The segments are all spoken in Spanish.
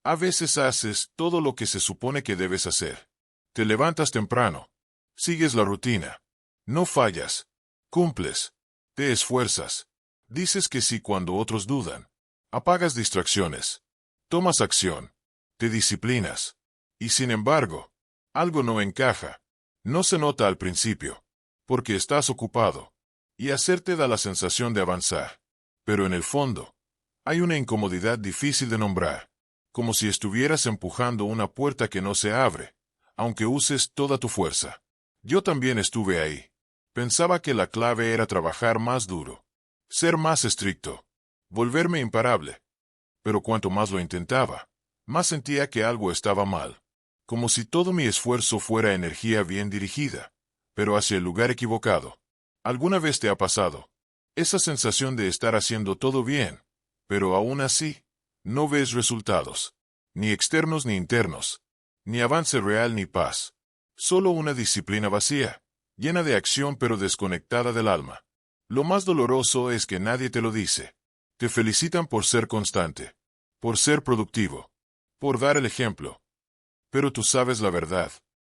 A veces haces todo lo que se supone que debes hacer. Te levantas temprano. Sigues la rutina. No fallas. Cumples. Te esfuerzas. Dices que sí cuando otros dudan. Apagas distracciones. Tomas acción. Te disciplinas. Y sin embargo, algo no encaja. No se nota al principio. Porque estás ocupado. Y hacerte da la sensación de avanzar. Pero en el fondo, hay una incomodidad difícil de nombrar. Como si estuvieras empujando una puerta que no se abre, aunque uses toda tu fuerza. Yo también estuve ahí. Pensaba que la clave era trabajar más duro. Ser más estricto. Volverme imparable. Pero cuanto más lo intentaba, más sentía que algo estaba mal. Como si todo mi esfuerzo fuera energía bien dirigida, pero hacia el lugar equivocado. ¿Alguna vez te ha pasado? Esa sensación de estar haciendo todo bien, pero aún así, no ves resultados. Ni externos ni internos. Ni avance real ni paz. Solo una disciplina vacía, llena de acción pero desconectada del alma. Lo más doloroso es que nadie te lo dice. Te felicitan por ser constante, por ser productivo, por dar el ejemplo. Pero tú sabes la verdad.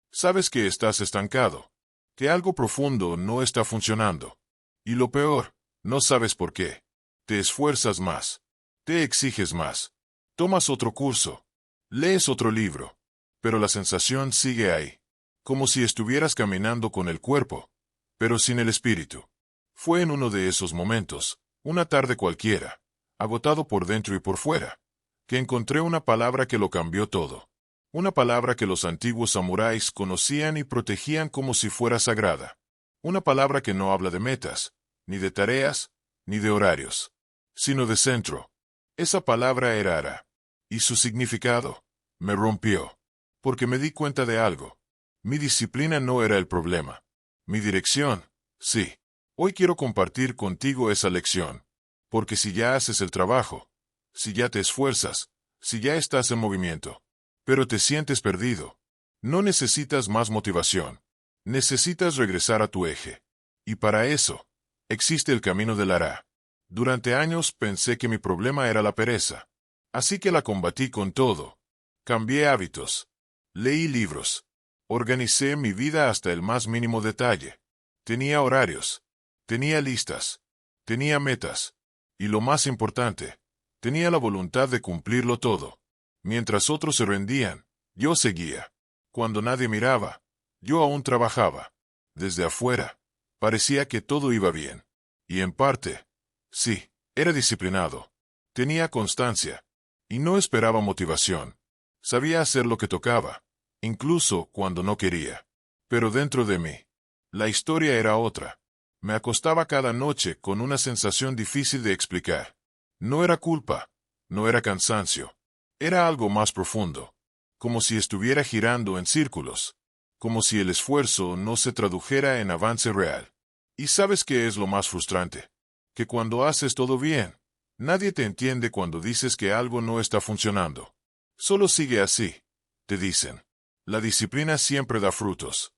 Sabes que estás estancado, que algo profundo no está funcionando. Y lo peor, no sabes por qué. Te esfuerzas más. Te exiges más. Tomas otro curso. Lees otro libro. Pero la sensación sigue ahí. Como si estuvieras caminando con el cuerpo, pero sin el espíritu. Fue en uno de esos momentos, una tarde cualquiera, agotado por dentro y por fuera, que encontré una palabra que lo cambió todo. Una palabra que los antiguos samuráis conocían y protegían como si fuera sagrada. Una palabra que no habla de metas, ni de tareas, ni de horarios, sino de centro. Esa palabra era Ara. Y su significado me rompió. Porque me di cuenta de algo. Mi disciplina no era el problema. Mi dirección, sí. Hoy quiero compartir contigo esa lección. Porque si ya haces el trabajo, si ya te esfuerzas, si ya estás en movimiento, pero te sientes perdido, no necesitas más motivación. Necesitas regresar a tu eje. Y para eso, existe el camino del Ara. Durante años pensé que mi problema era la pereza. Así que la combatí con todo. Cambié hábitos. Leí libros. Organicé mi vida hasta el más mínimo detalle. Tenía horarios. Tenía listas. Tenía metas. Y lo más importante, tenía la voluntad de cumplirlo todo. Mientras otros se rendían, yo seguía. Cuando nadie miraba, yo aún trabajaba. Desde afuera, parecía que todo iba bien. Y en parte, sí, era disciplinado. Tenía constancia. Y no esperaba motivación. Sabía hacer lo que tocaba, incluso cuando no quería. Pero dentro de mí, la historia era otra. Me acostaba cada noche con una sensación difícil de explicar. No era culpa, no era cansancio. Era algo más profundo. Como si estuviera girando en círculos. Como si el esfuerzo no se tradujera en avance real. ¿Y sabes qué es lo más frustrante? Que cuando haces todo bien, nadie te entiende cuando dices que algo no está funcionando. Solo sigue así, te dicen. La disciplina siempre da frutos.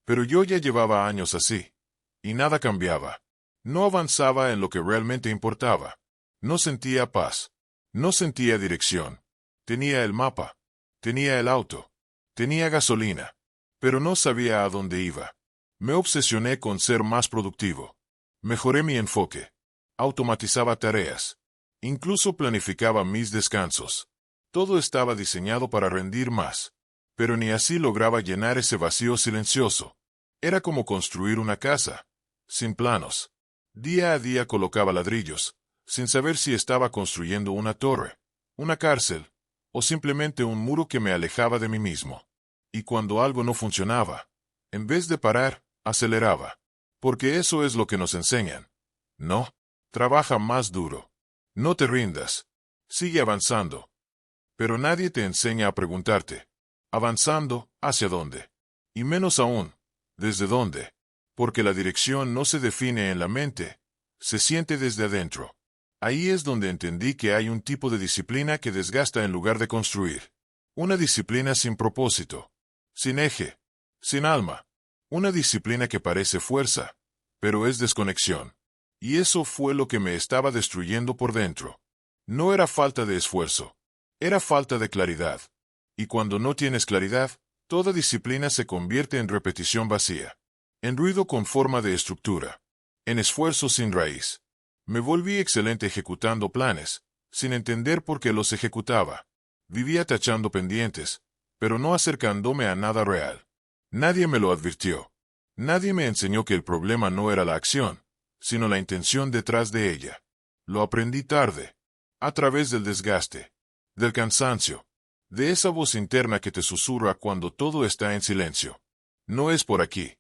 Pero yo ya llevaba años así. Y nada cambiaba. No avanzaba en lo que realmente importaba. No sentía paz. No sentía dirección. Tenía el mapa. Tenía el auto. Tenía gasolina. Pero no sabía a dónde iba. Me obsesioné con ser más productivo. Mejoré mi enfoque. Automatizaba tareas. Incluso planificaba mis descansos. Todo estaba diseñado para rendir más. Pero ni así lograba llenar ese vacío silencioso. Era como construir una casa, sin planos. Día a día colocaba ladrillos, sin saber si estaba construyendo una torre, una cárcel, o simplemente un muro que me alejaba de mí mismo. Y cuando algo no funcionaba, en vez de parar, aceleraba. Porque eso es lo que nos enseñan. No, trabaja más duro. No te rindas. Sigue avanzando. Pero nadie te enseña a preguntarte, ¿avanzando hacia dónde? Y menos aún, ¿desde dónde? Porque la dirección no se define en la mente, se siente desde adentro. Ahí es donde entendí que hay un tipo de disciplina que desgasta en lugar de construir. Una disciplina sin propósito, sin eje, sin alma. Una disciplina que parece fuerza, pero es desconexión. Y eso fue lo que me estaba destruyendo por dentro. No era falta de esfuerzo. Era falta de claridad. Y cuando no tienes claridad, toda disciplina se convierte en repetición vacía, en ruido con forma de estructura, en esfuerzo sin raíz. Me volví excelente ejecutando planes, sin entender por qué los ejecutaba. Vivía tachando pendientes, pero no acercándome a nada real. Nadie me lo advirtió. Nadie me enseñó que el problema no era la acción, sino la intención detrás de ella. Lo aprendí tarde, a través del desgaste, del cansancio, de esa voz interna que te susurra cuando todo está en silencio. No es por aquí.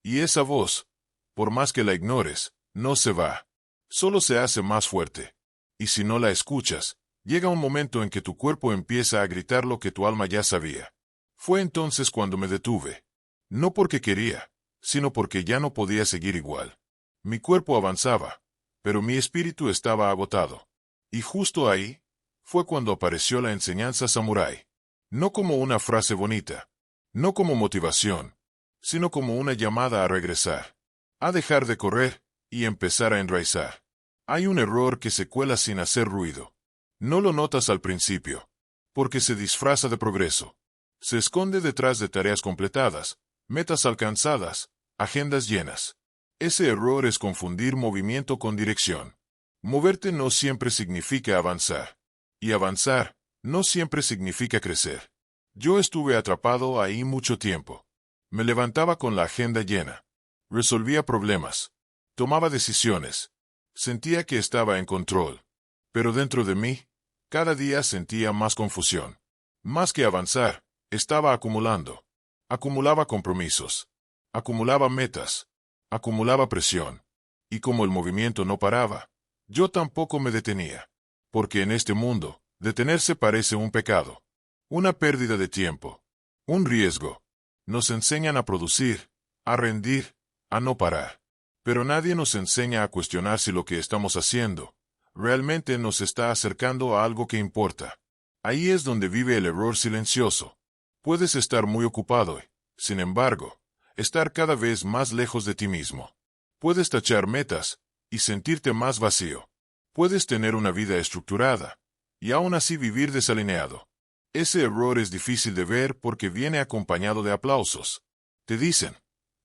Y esa voz, por más que la ignores, no se va. Solo se hace más fuerte. Y si no la escuchas, llega un momento en que tu cuerpo empieza a gritar lo que tu alma ya sabía. Fue entonces cuando me detuve. No porque quería, sino porque ya no podía seguir igual. Mi cuerpo avanzaba, pero mi espíritu estaba agotado. Y justo ahí, fue cuando apareció la enseñanza samurái. No como una frase bonita, no como motivación, sino como una llamada a regresar, a dejar de correr y empezar a enraizar. Hay un error que se cuela sin hacer ruido. No lo notas al principio, porque se disfraza de progreso. Se esconde detrás de tareas completadas, metas alcanzadas, agendas llenas. Ese error es confundir movimiento con dirección. Moverte no siempre significa avanzar. Y avanzar no siempre significa crecer. Yo estuve atrapado ahí mucho tiempo. Me levantaba con la agenda llena. Resolvía problemas. Tomaba decisiones. Sentía que estaba en control. Pero dentro de mí, cada día sentía más confusión. Más que avanzar, estaba acumulando. Acumulaba compromisos. Acumulaba metas. Acumulaba presión. Y como el movimiento no paraba, yo tampoco me detenía. Porque en este mundo, detenerse parece un pecado. Una pérdida de tiempo. Un riesgo. Nos enseñan a producir, a rendir, a no parar. Pero nadie nos enseña a cuestionar si lo que estamos haciendo realmente nos está acercando a algo que importa. Ahí es donde vive el error silencioso. Puedes estar muy ocupado y, sin embargo, estar cada vez más lejos de ti mismo. Puedes tachar metas y sentirte más vacío. Puedes tener una vida estructurada y aún así vivir desalineado. Ese error es difícil de ver porque viene acompañado de aplausos. Te dicen,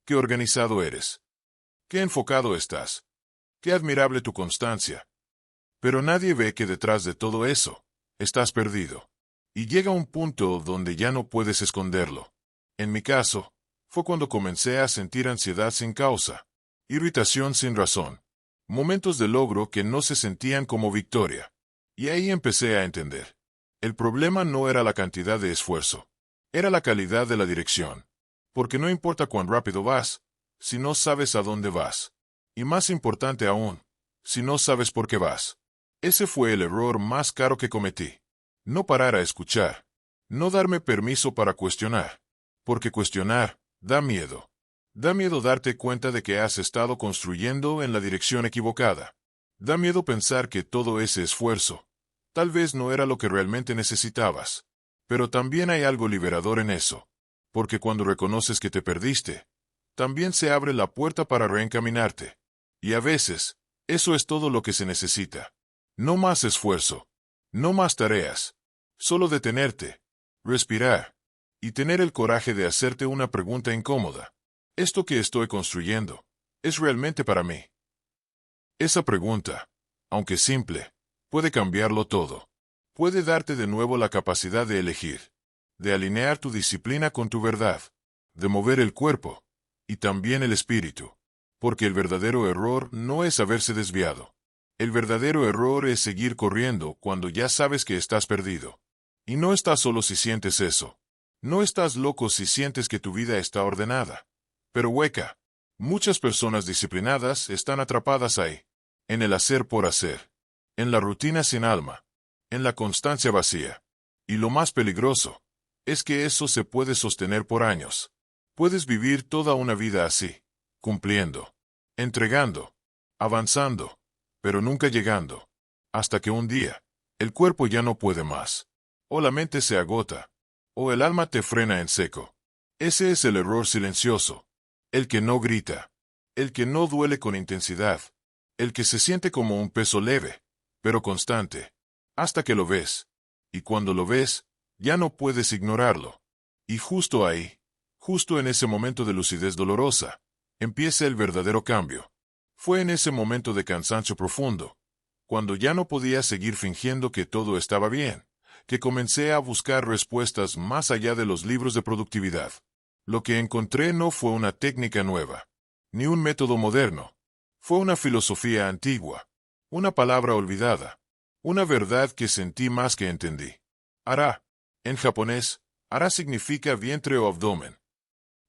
qué organizado eres. Qué enfocado estás. Qué admirable tu constancia. Pero nadie ve que detrás de todo eso, estás perdido. Y llega un punto donde ya no puedes esconderlo. En mi caso, fue cuando comencé a sentir ansiedad sin causa, irritación sin razón, momentos de logro que no se sentían como victoria. Y ahí empecé a entender. El problema no era la cantidad de esfuerzo, era la calidad de la dirección. Porque no importa cuán rápido vas, si no sabes a dónde vas. Y más importante aún, si no sabes por qué vas. Ese fue el error más caro que cometí. No parar a escuchar. No darme permiso para cuestionar. Porque cuestionar da miedo. Da miedo darte cuenta de que has estado construyendo en la dirección equivocada. Da miedo pensar que todo ese esfuerzo tal vez no era lo que realmente necesitabas. Pero también hay algo liberador en eso. Porque cuando reconoces que te perdiste, también se abre la puerta para reencaminarte. Y a veces, eso es todo lo que se necesita. No más esfuerzo. No más tareas. Solo detenerte, respirar, y tener el coraje de hacerte una pregunta incómoda. ¿Esto que estoy construyendo es realmente para mí? Esa pregunta, aunque simple, puede cambiarlo todo. Puede darte de nuevo la capacidad de elegir, de alinear tu disciplina con tu verdad, de mover el cuerpo, y también el espíritu. Porque el verdadero error no es haberse desviado. El verdadero error es seguir corriendo cuando ya sabes que estás perdido. Y no estás solo si sientes eso. No estás loco si sientes que tu vida está ordenada, pero hueca. Muchas personas disciplinadas están atrapadas ahí, en el hacer por hacer, en la rutina sin alma, en la constancia vacía. Y lo más peligroso es que eso se puede sostener por años. Puedes vivir toda una vida así, cumpliendo, entregando, avanzando, pero nunca llegando, hasta que un día, el cuerpo ya no puede más, o la mente se agota, o el alma te frena en seco. Ese es el error silencioso, el que no grita, el que no duele con intensidad, el que se siente como un peso leve, pero constante, hasta que lo ves, Y cuando lo ves, ya no puedes ignorarlo. Y justo ahí, justo en ese momento de lucidez dolorosa, empieza el verdadero cambio. Fue en ese momento de cansancio profundo, cuando ya no podía seguir fingiendo que todo estaba bien, que comencé a buscar respuestas más allá de los libros de productividad. Lo que encontré no fue una técnica nueva, ni un método moderno. Fue una filosofía antigua, una palabra olvidada, una verdad que sentí más que entendí. Ara, en japonés, ara significa vientre o abdomen.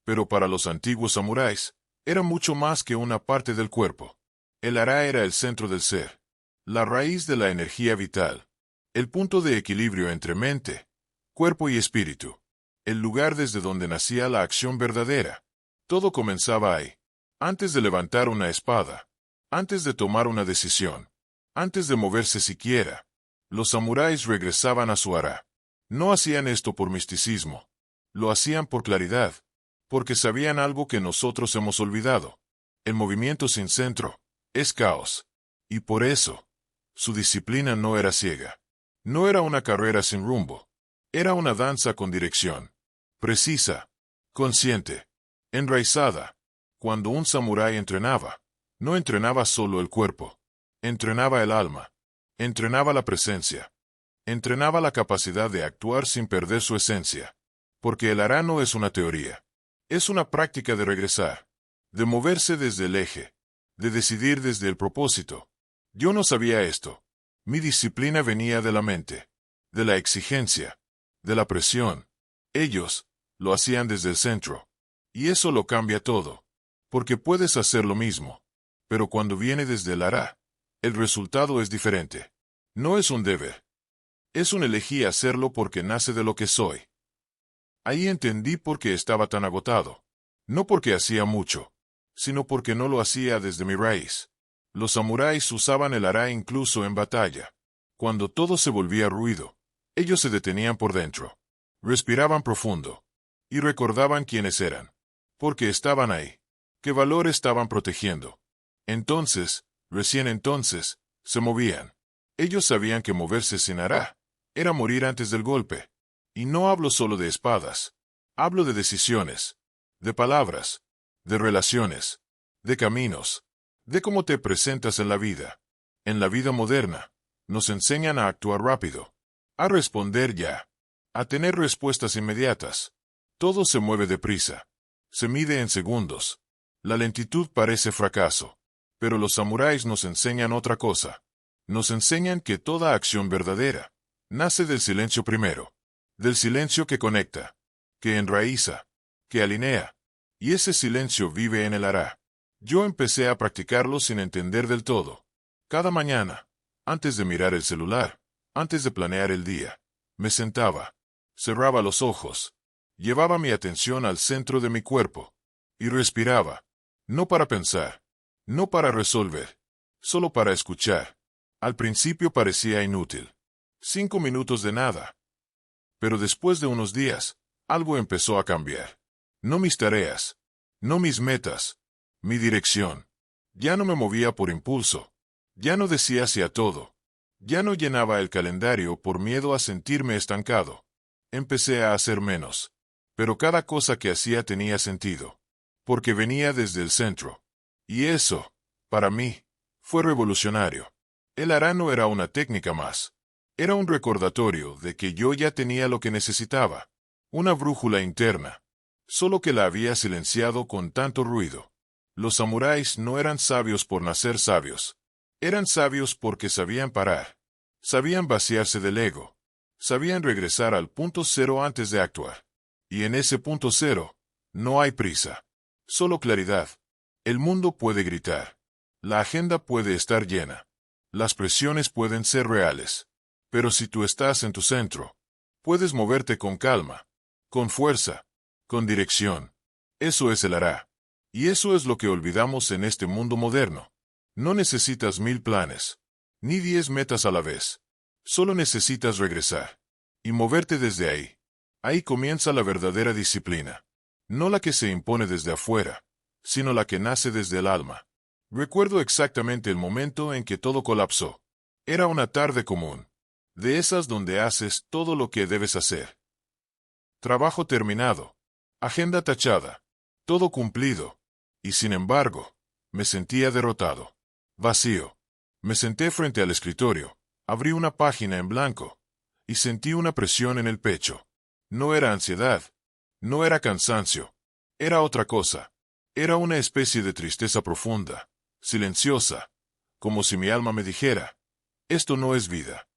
Pero para los antiguos samuráis, era mucho más que una parte del cuerpo. El ara era el centro del ser, la raíz de la energía vital, el punto de equilibrio entre mente, cuerpo y espíritu, el lugar desde donde nacía la acción verdadera. Todo comenzaba ahí, antes de levantar una espada, antes de tomar una decisión, antes de moverse siquiera. Los samuráis regresaban a su ara. No hacían esto por misticismo, lo hacían por claridad, porque sabían algo que nosotros hemos olvidado. El movimiento sin centro es caos, y por eso, su disciplina no era ciega. No era una carrera sin rumbo, era una danza con dirección, precisa, consciente, enraizada. Cuando un samurái entrenaba, no entrenaba solo el cuerpo, entrenaba el alma, entrenaba la presencia, entrenaba la capacidad de actuar sin perder su esencia. Porque el ara no es una teoría, es una práctica de regresar, de moverse desde el eje, de decidir desde el propósito. Yo no sabía esto. Mi disciplina venía de la mente, de la exigencia, de la presión. Ellos lo hacían desde el centro. Y eso lo cambia todo. Porque puedes hacer lo mismo, pero cuando viene desde el ara, el resultado es diferente. No es un deber. Es un elegí hacerlo porque nace de lo que soy. Ahí entendí por qué estaba tan agotado. No porque hacía mucho, sino porque no lo hacía desde mi raíz. Los samuráis usaban el ara incluso en batalla. Cuando todo se volvía ruido, ellos se detenían por dentro, respiraban profundo, y recordaban quiénes eran. Porque estaban ahí. ¿Qué valor estaban protegiendo? Entonces, recién entonces, se movían. Ellos sabían que moverse sin ara era morir antes del golpe. Y no hablo solo de espadas. Hablo de decisiones, de palabras, de relaciones, de caminos, de cómo te presentas en la vida. En la vida moderna, nos enseñan a actuar rápido, a responder ya, a tener respuestas inmediatas. Todo se mueve deprisa, se mide en segundos. La lentitud parece fracaso, pero los samuráis nos enseñan otra cosa. Nos enseñan que toda acción verdadera nace del silencio primero, del silencio que conecta, que enraiza, que alinea, y ese silencio vive en el ara. Yo empecé a practicarlo sin entender del todo. Cada mañana, antes de mirar el celular, antes de planear el día, me sentaba, cerraba los ojos, llevaba mi atención al centro de mi cuerpo, y respiraba, no para pensar, no para resolver, solo para escuchar. Al principio parecía inútil. 5 minutos de nada. Pero después de unos días, algo empezó a cambiar. No mis tareas, no mis metas, mi dirección. Ya no me movía por impulso. Ya no decía sí a todo. Ya no llenaba el calendario por miedo a sentirme estancado. Empecé a hacer menos. Pero cada cosa que hacía tenía sentido. Porque venía desde el centro. Y eso, para mí, fue revolucionario. El ara no era una técnica más. Era un recordatorio de que yo ya tenía lo que necesitaba. Una brújula interna. Solo que la había silenciado con tanto ruido. Los samuráis no eran sabios por nacer sabios. Eran sabios porque sabían parar. Sabían vaciarse del ego. Sabían regresar al punto cero antes de actuar. Y en ese punto cero, no hay prisa. Solo claridad. El mundo puede gritar. La agenda puede estar llena. Las presiones pueden ser reales. Pero si tú estás en tu centro, puedes moverte con calma, con fuerza, con dirección. Eso es el ara. Y eso es lo que olvidamos en este mundo moderno. No necesitas 1000 planes, ni 10 metas a la vez. Solo necesitas regresar. Y moverte desde ahí. Ahí comienza la verdadera disciplina. No la que se impone desde afuera, sino la que nace desde el alma. Recuerdo exactamente el momento en que todo colapsó. Era una tarde común. De esas donde haces todo lo que debes hacer. Trabajo terminado. Agenda tachada. Todo cumplido. Y sin embargo, me sentía derrotado. Vacío. Me senté frente al escritorio, abrí una página en blanco, y sentí una presión en el pecho. No era ansiedad. No era cansancio. Era otra cosa. Era una especie de tristeza profunda, silenciosa, como si mi alma me dijera, esto no es vida.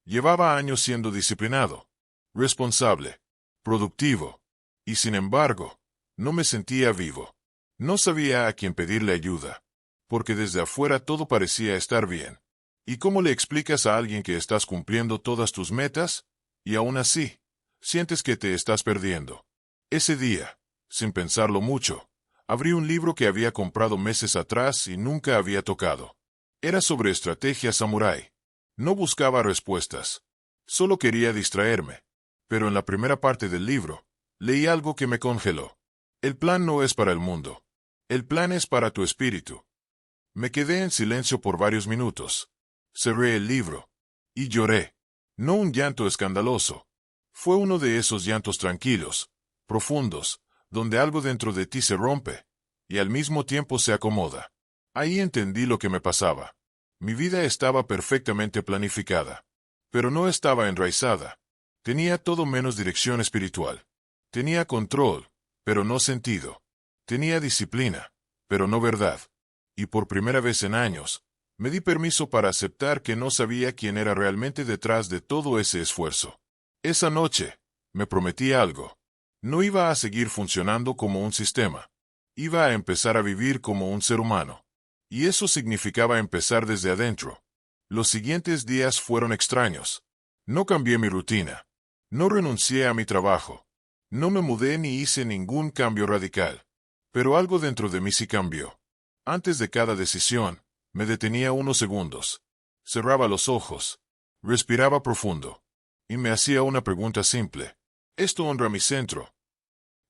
Llevaba años siendo disciplinado, responsable, productivo, y sin embargo, no me sentía vivo. No sabía a quién pedirle ayuda, porque desde afuera todo parecía estar bien. ¿Y cómo le explicas a alguien que estás cumpliendo todas tus metas, y aún así, sientes que te estás perdiendo? Ese día, sin pensarlo mucho, abrí un libro que había comprado meses atrás y nunca había tocado. Era sobre estrategia samurái. No buscaba respuestas. Solo quería distraerme. Pero en la primera parte del libro, leí algo que me congeló. El plan no es para el mundo. El plan es para tu espíritu. Me quedé en silencio por varios minutos. Cerré el libro. Y lloré. No un llanto escandaloso. Fue uno de esos llantos tranquilos, profundos, donde algo dentro de ti se rompe, y al mismo tiempo se acomoda. Ahí entendí lo que me pasaba. Mi vida estaba perfectamente planificada, pero no estaba enraizada. Tenía todo menos dirección espiritual. Tenía control, pero no sentido. Tenía disciplina, pero no verdad. Y por primera vez en años, me di permiso para aceptar que no sabía quién era realmente detrás de todo ese esfuerzo. Esa noche, me prometí algo. No iba a seguir funcionando como un sistema. Iba a empezar a vivir como un ser humano. Y eso significaba empezar desde adentro. Los siguientes días fueron extraños. No cambié mi rutina. No renuncié a mi trabajo. No me mudé ni hice ningún cambio radical. Pero algo dentro de mí sí cambió. Antes de cada decisión, me detenía unos segundos. Cerraba los ojos. Respiraba profundo. Y me hacía una pregunta simple. ¿Esto honra mi centro?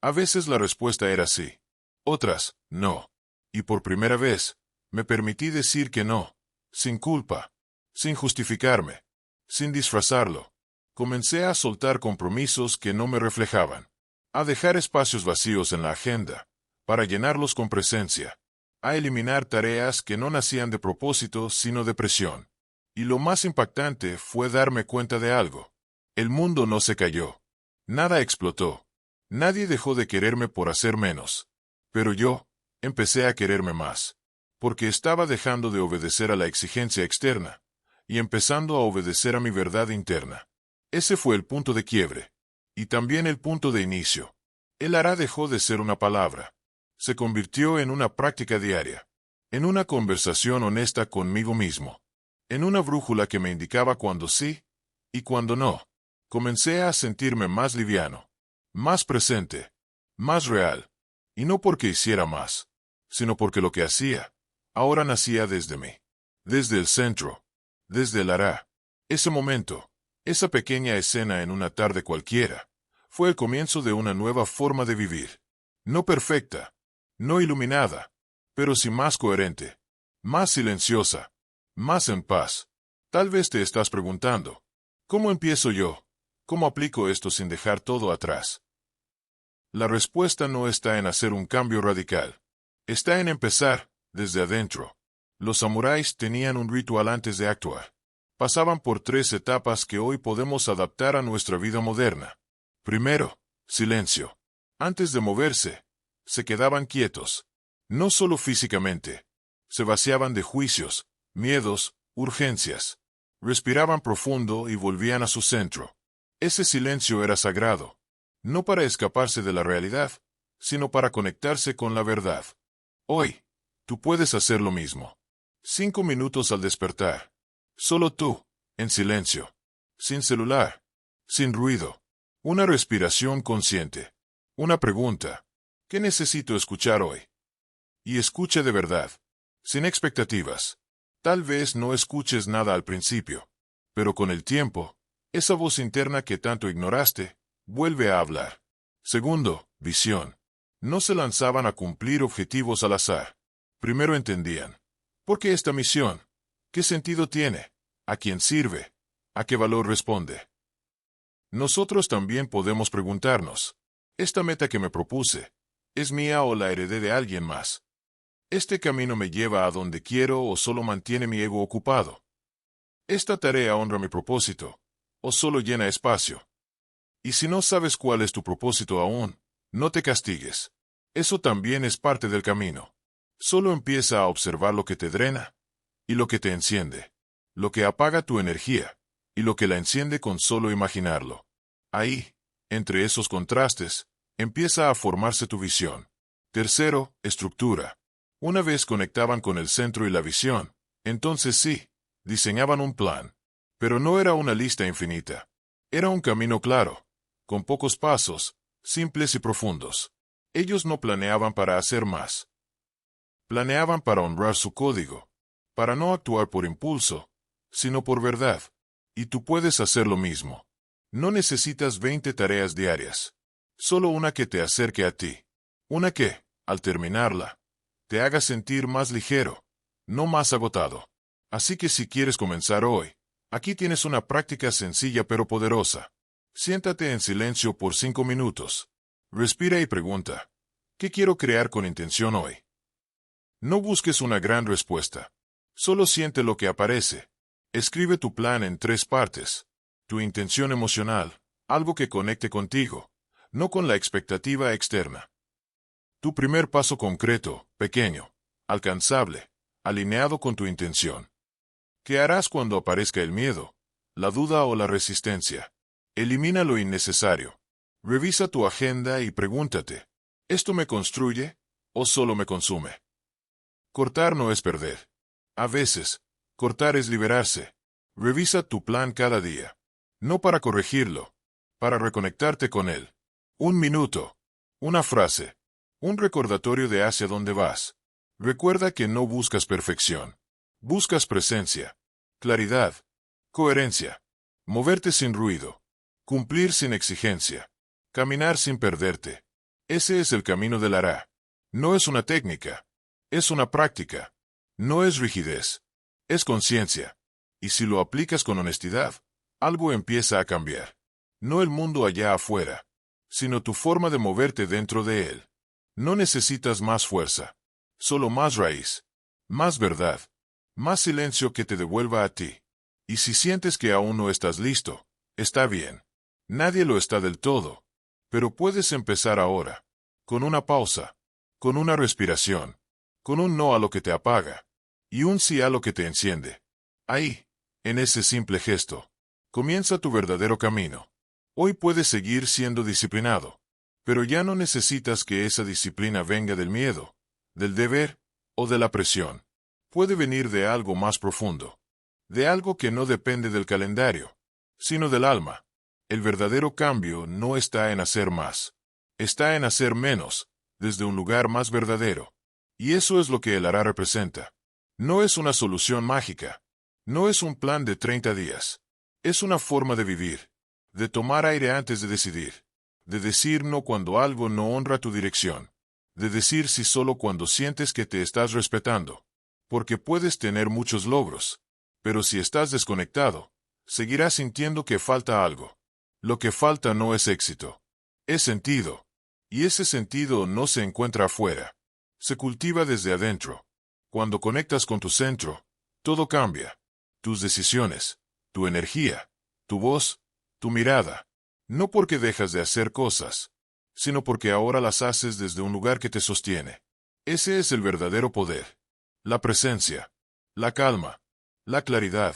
A veces la respuesta era sí. Otras, no. Y por primera vez, me permití decir que no, sin culpa, sin justificarme, sin disfrazarlo. Comencé a soltar compromisos que no me reflejaban, a dejar espacios vacíos en la agenda, para llenarlos con presencia, a eliminar tareas que no nacían de propósito sino de presión. Y lo más impactante fue darme cuenta de algo. El mundo no se cayó. Nada explotó. Nadie dejó de quererme por hacer menos. Pero yo, empecé a quererme más. Porque estaba dejando de obedecer a la exigencia externa, y empezando a obedecer a mi verdad interna. Ese fue el punto de quiebre. Y también el punto de inicio. El hará dejó de ser una palabra. Se convirtió en una práctica diaria. En una conversación honesta conmigo mismo. En una brújula que me indicaba cuando sí, y cuando no. Comencé a sentirme más liviano, más presente, más real. Y no porque hiciera más, sino porque lo que hacía ahora nacía desde mí, desde el centro, desde el hará. Ese momento, esa pequeña escena en una tarde cualquiera, fue el comienzo de una nueva forma de vivir. No perfecta, no iluminada, pero sí más coherente, más silenciosa, más en paz. Tal vez te estás preguntando, ¿cómo empiezo yo? ¿Cómo aplico esto sin dejar todo atrás? La respuesta no está en hacer un cambio radical. Está en empezar desde adentro. Los samuráis tenían un ritual antes de actuar. Pasaban por 3 etapas que hoy podemos adaptar a nuestra vida moderna. Primero, silencio. Antes de moverse, se quedaban quietos. No solo físicamente. Se vaciaban de juicios, miedos, urgencias. Respiraban profundo y volvían a su centro. Ese silencio era sagrado. No para escaparse de la realidad, sino para conectarse con la verdad. Hoy, tú puedes hacer lo mismo. 5 minutos al despertar. Solo tú, en silencio. Sin celular. Sin ruido. Una respiración consciente. Una pregunta. ¿Qué necesito escuchar hoy? Y escucha de verdad. Sin expectativas. Tal vez no escuches nada al principio. Pero con el tiempo, esa voz interna que tanto ignoraste, vuelve a hablar. Segundo, visión. No se lanzaban a cumplir objetivos al azar. Primero entendían. ¿Por qué esta misión? ¿Qué sentido tiene? ¿A quién sirve? ¿A qué valor responde? Nosotros también podemos preguntarnos, ¿esta meta que me propuse es mía o la heredé de alguien más? ¿Este camino me lleva a donde quiero o solo mantiene mi ego ocupado? ¿Esta tarea honra mi propósito o solo llena espacio? Y si no sabes cuál es tu propósito aún, no te castigues. Eso también es parte del camino. Solo empieza a observar lo que te drena y lo que te enciende, lo que apaga tu energía y lo que la enciende con solo imaginarlo. Ahí, entre esos contrastes, empieza a formarse tu visión. Tercero, estructura. Una vez conectaban con el centro y la visión, entonces sí, diseñaban un plan. Pero no era una lista infinita. Era un camino claro, con pocos pasos, simples y profundos. Ellos no planeaban para hacer más. Planeaban para honrar su código, para no actuar por impulso, sino por verdad. Y tú puedes hacer lo mismo. No necesitas 20 tareas diarias. Solo una que te acerque a ti. Una que, al terminarla, te haga sentir más ligero, no más agotado. Así que si quieres comenzar hoy, aquí tienes una práctica sencilla pero poderosa. Siéntate en silencio por 5 minutos. Respira y pregunta, ¿qué quiero crear con intención hoy? No busques una gran respuesta. Solo siente lo que aparece. Escribe tu plan en 3 partes. Tu intención emocional, algo que conecte contigo, no con la expectativa externa. Tu primer paso concreto, pequeño, alcanzable, alineado con tu intención. ¿Qué harás cuando aparezca el miedo, la duda o la resistencia? Elimina lo innecesario. Revisa tu agenda y pregúntate, ¿esto me construye o solo me consume? Cortar no es perder. A veces, cortar es liberarse. Revisa tu plan cada día. No para corregirlo, para reconectarte con él. 1 minuto, una frase, un recordatorio de hacia dónde vas. Recuerda que no buscas perfección. Buscas presencia, claridad, coherencia, moverte sin ruido, cumplir sin exigencia, caminar sin perderte. Ese es el camino del Ara. No es una técnica, es una práctica. No es rigidez, es conciencia. Y si lo aplicas con honestidad, algo empieza a cambiar. No el mundo allá afuera, sino tu forma de moverte dentro de él. No necesitas más fuerza, solo más raíz, más verdad, más silencio que te devuelva a ti. Y si sientes que aún no estás listo, está bien. Nadie lo está del todo. Pero puedes empezar ahora, con una pausa, con una respiración, con un no a lo que te apaga, y un sí a lo que te enciende. Ahí, en ese simple gesto, comienza tu verdadero camino. Hoy puedes seguir siendo disciplinado, pero ya no necesitas que esa disciplina venga del miedo, del deber o de la presión. Puede venir de algo más profundo, de algo que no depende del calendario, sino del alma. El verdadero cambio no está en hacer más, está en hacer menos, desde un lugar más verdadero. Y eso es lo que el Ara representa. No es una solución mágica, no es un plan de 30 días. Es una forma de vivir, de tomar aire antes de decidir, de decir no cuando algo no honra tu dirección, de decir sí solo cuando sientes que te estás respetando. Porque puedes tener muchos logros, pero si estás desconectado, seguirás sintiendo que falta algo. Lo que falta no es éxito, es sentido. Y ese sentido no se encuentra afuera, se cultiva desde adentro. Cuando conectas con tu centro, todo cambia. Tus decisiones, tu energía, tu voz, tu mirada. No porque dejas de hacer cosas, sino porque ahora las haces desde un lugar que te sostiene. Ese es el verdadero poder. La presencia, la calma, la claridad.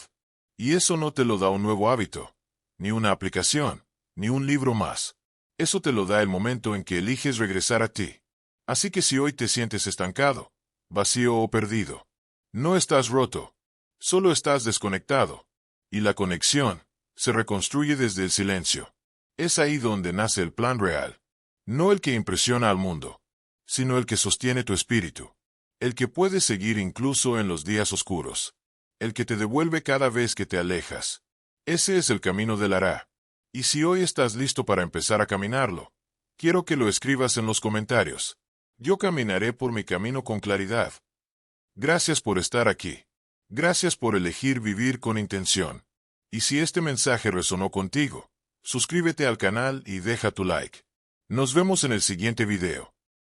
Y eso no te lo da un nuevo hábito, ni una aplicación, ni un libro más. Eso te lo da el momento en que eliges regresar a ti. Así que si hoy te sientes estancado, vacío o perdido, no estás roto, solo estás desconectado. Y la conexión se reconstruye desde el silencio. Es ahí donde nace el plan real. No el que impresiona al mundo, sino el que sostiene tu espíritu. El que puedes seguir incluso en los días oscuros. El que te devuelve cada vez que te alejas. Ese es el camino del Ara. Y si hoy estás listo para empezar a caminarlo, quiero que lo escribas en los comentarios. Yo caminaré por mi camino con claridad. Gracias por estar aquí. Gracias por elegir vivir con intención. Y si este mensaje resonó contigo, suscríbete al canal y deja tu like. Nos vemos en el siguiente video.